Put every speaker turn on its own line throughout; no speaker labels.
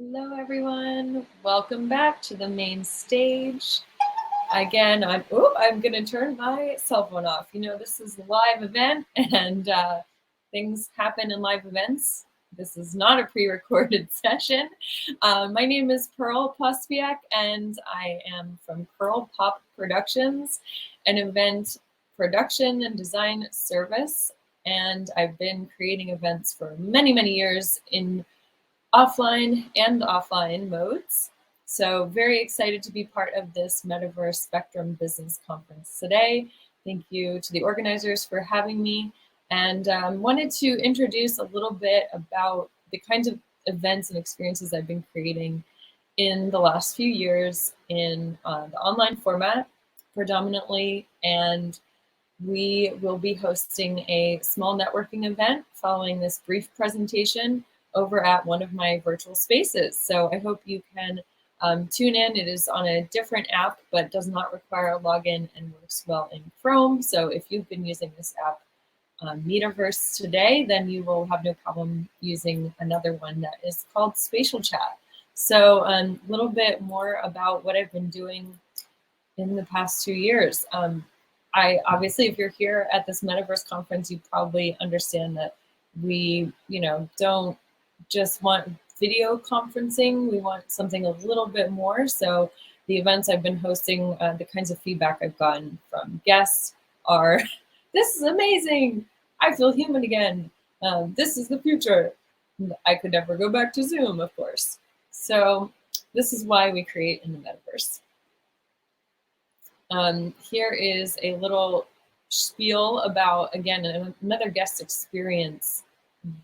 Hello, everyone. Welcome back to the main stage. Again, I'm going to turn my cell phone off. You know, this is a live event and things happen in live events. This is not a pre-recorded session. My name is Pearl Pospiak and I am from Pearl Pop Productions, an event production and design service. And I've been creating events for many, many years in offline and offline modes. So very excited to be part of this Metaverse Spectrum Business Conference today. Thank you to the organizers for having me, and wanted to introduce a little bit about the kinds of events and experiences I've been creating in the last few years in the online format predominantly, and we will be hosting a small networking event following this brief presentation over at one of my virtual spaces. So I hope you can tune in. It is on a different app, but does not require a login and works well in Chrome. So if you've been using this app, Metaverse today, then you will have no problem using another one that is called Spatial Chat. So a little bit more about what I've been doing in the past 2 years. I obviously, if you're here at this Metaverse conference, you probably understand that we, don't just want video conferencing. We want something a little bit more. So the events I've been hosting, the kinds of feedback I've gotten from guests are, this is amazing. I feel human again. This is the future. I could never go back to Zoom, of course. So this is why we create in the Metaverse. Here is a little spiel about, again, another guest experience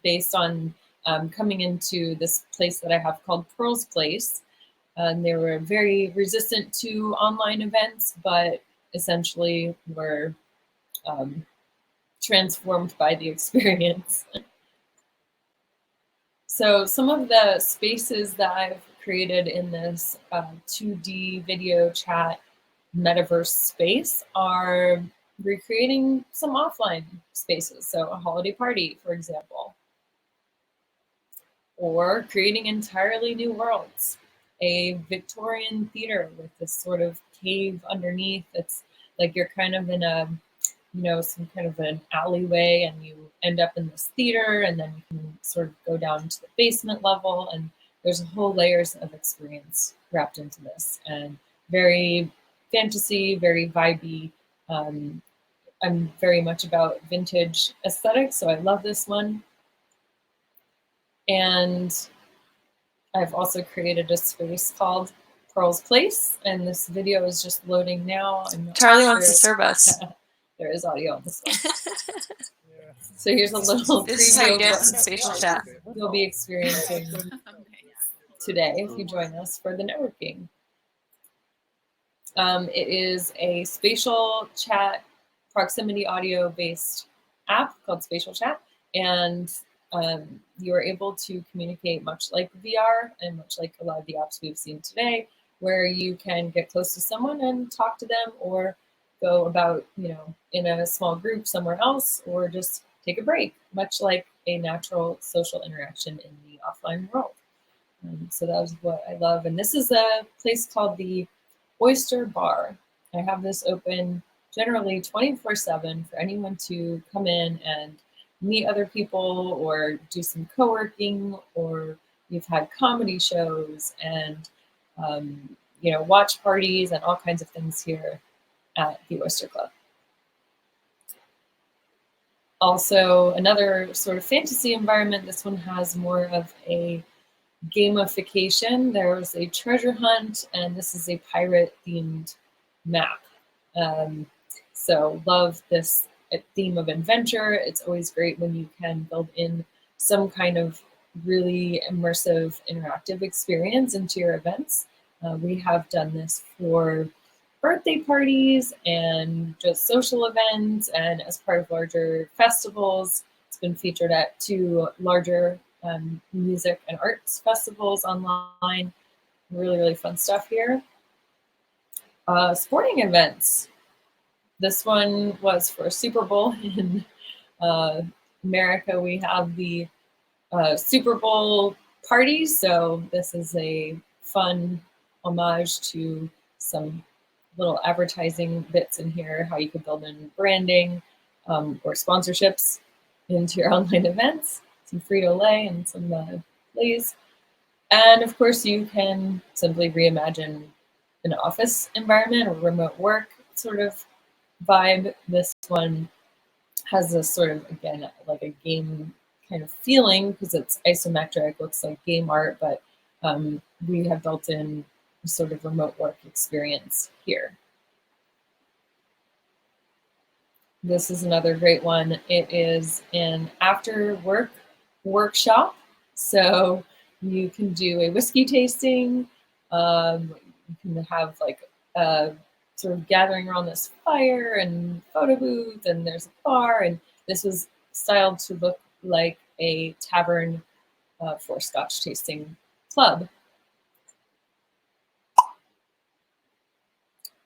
based on coming into this place that I have called Pearl's Place. They were very resistant to online events, but essentially were transformed by the experience. So some of the spaces that I've created in this 2D video chat Metaverse space are recreating some offline spaces. So a holiday party, for example, or creating entirely new worlds. A Victorian theater with this sort of cave underneath. It's like you're kind of in a, some kind of an alleyway and you end up in this theater, and then you can sort of go down to the basement level, and there's a whole layers of experience wrapped into this, and very fantasy, very vibey. I'm very much about vintage aesthetics, so I love this one. And I've also created a space called Pearl's Place, and this video is just loading now.
Charlie wants to serve us.
There is audio on this one. So here's a little
This is how you get some spatial chat.
You'll be experiencing today if you join us for the networking. It is a spatial chat, proximity audio based app called Spatial Chat, and you are able to communicate much like VR and much like a lot of the apps we've seen today, where you can get close to someone and talk to them, or go about, in a small group somewhere else, or just take a break, much like a natural social interaction in the offline world. So that was what I love. And this is a place called the Oyster Bar. I have this open generally 24/7 for anyone to come in and meet other people, or do some co-working, or we've had comedy shows and watch parties and all kinds of things here at the Oyster Club. Also, another sort of fantasy environment. This one has more of a gamification. There's a treasure hunt, and this is a pirate-themed map. So love this theme of adventure. It's always great when you can build in some kind of really immersive, interactive experience into your events. We have done this for birthday parties and just social events, and as part of larger festivals. It's been featured at 2 larger music and arts festivals online. Really, really fun stuff here. Sporting events. This one was for Super Bowl in America. We have the Super Bowl parties. So this is a fun homage to some little advertising bits in here, how you could build in branding or sponsorships into your online events, some Frito-Lay and some Lay's. And of course, you can simply reimagine an office environment or remote work sort of vibe. This one has this sort of, again, like a game kind of feeling because it's isometric, looks like game art, but we have built in a sort of remote work experience here. This is another great one. It is an after work workshop. So you can do a whiskey tasting. You can have like a sort of gathering around this fire and photo booth, and there's a bar. And this was styled to look like a tavern for Scotch tasting club.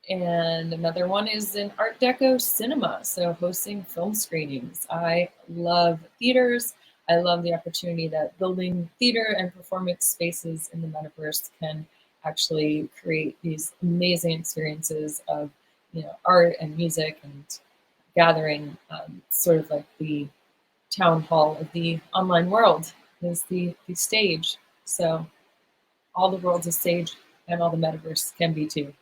And another one is an Art Deco cinema, so hosting film screenings. I love theaters. I love the opportunity that building theater and performance spaces in the metaverse can actually create these amazing experiences of, art and music and gathering, sort of like the town hall of the online world is the stage. So all the world's a stage, and all the metaverse can be too.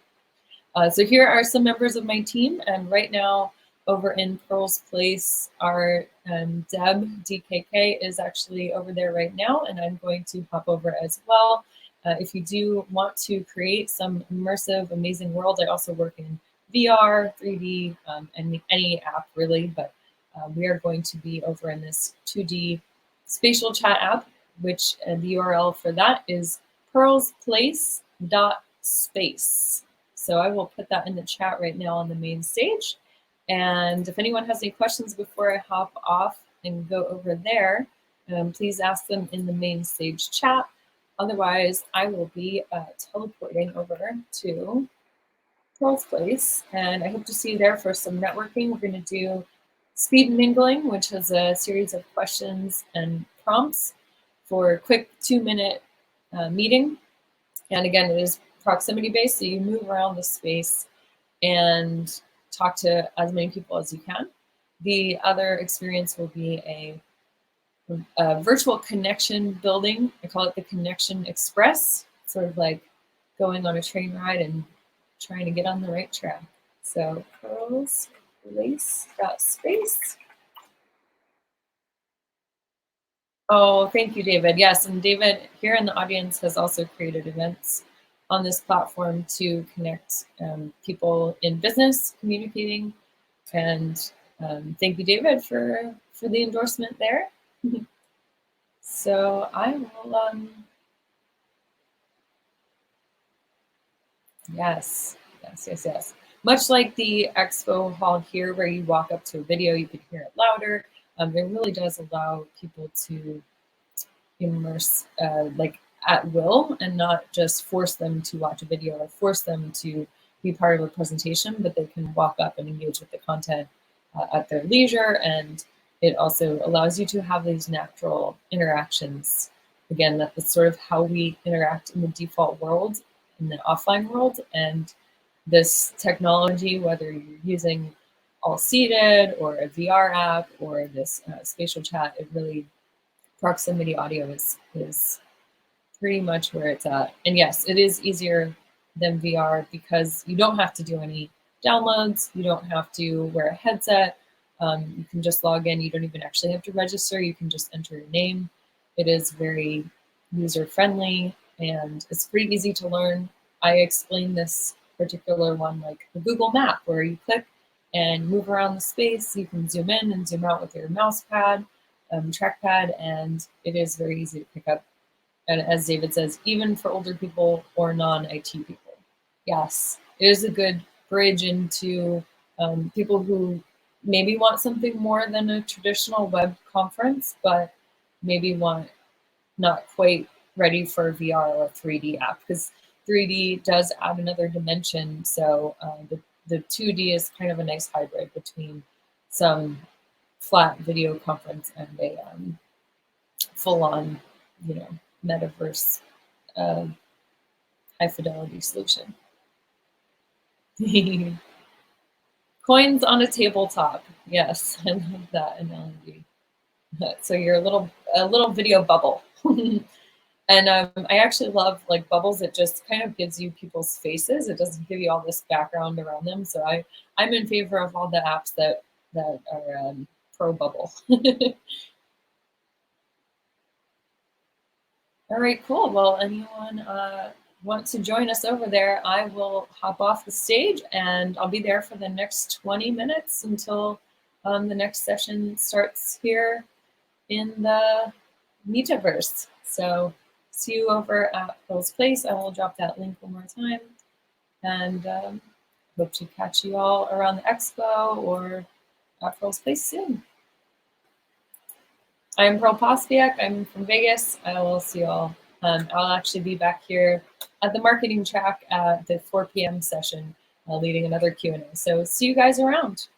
So here are some members of my team, and right now over in Pearl's Place, our Deb, DKK, is actually over there right now, and I'm going to hop over as well. If you do want to create some immersive, amazing world, I also work in VR, 3D, and any app really, but we are going to be over in this 2D spatial chat app, which the URL for that is pearlsplace.space. So I will put that in the chat right now on the main stage. And if anyone has any questions before I hop off and go over there, please ask them in the main stage chat. Otherwise, I will be teleporting over to Pearl's Place. And I hope to see you there for some networking. We're going to do speed mingling, which is a series of questions and prompts for a quick 2-minute meeting. And again, it is proximity based, so you move around the space and talk to as many people as you can. The other experience will be a virtual connection building. I call it the Connection Express, sort of like going on a train ride and trying to get on the right track. So Pearl's Place.space. Oh, thank you, David. Yes, and David here in the audience has also created events on this platform to connect people in business, communicating, and thank you, David, for the endorsement there. So I will, yes. Much like the expo hall here, where you walk up to a video, you can hear it louder. It really does allow people to immerse like at will and not just force them to watch a video or force them to be part of a presentation, but they can walk up and engage with the content at their leisure. And it also allows you to have these natural interactions. Again, that's sort of how we interact in the default world, in the offline world. And this technology, whether you're using all seated or a VR app or this spatial chat, it really, proximity audio is pretty much where it's at. And yes, it is easier than VR because you don't have to do any downloads. You don't have to wear a headset. You can just log in. You don't even actually have to register. You can just enter your name. It is very user-friendly and it's pretty easy to learn. I explained this particular one like the Google map, where you click and move around the space. You can zoom in and zoom out with your mouse pad, trackpad, and it is very easy to pick up. And as David says, even for older people or non-IT people. Yes, it is a good bridge into people who maybe want something more than a traditional web conference, but maybe want not quite ready for VR or 3D app, because 3D does add another dimension. So the 2D is kind of a nice hybrid between some flat video conference and a full-on, Metaverse high fidelity solution. Coins on a tabletop. Yes, I love that analogy. So you're a little video bubble. And I actually love like bubbles. It just kind of gives you people's faces. It doesn't give you all this background around them. So I'm in favor of all the apps that are pro bubble. All right, cool. Well, anyone want to join us over there, I will hop off the stage and I'll be there for the next 20 minutes until the next session starts here in the Metaverse. So see you over at Pearl's Place. I will drop that link one more time. And hope to catch you all around the expo or at Pearl's Place soon. I'm Pearl Pospiak. I'm from Vegas. I will see you all. I'll actually be back here at the marketing track at the 4 p.m. session, leading another Q&A. So see you guys around.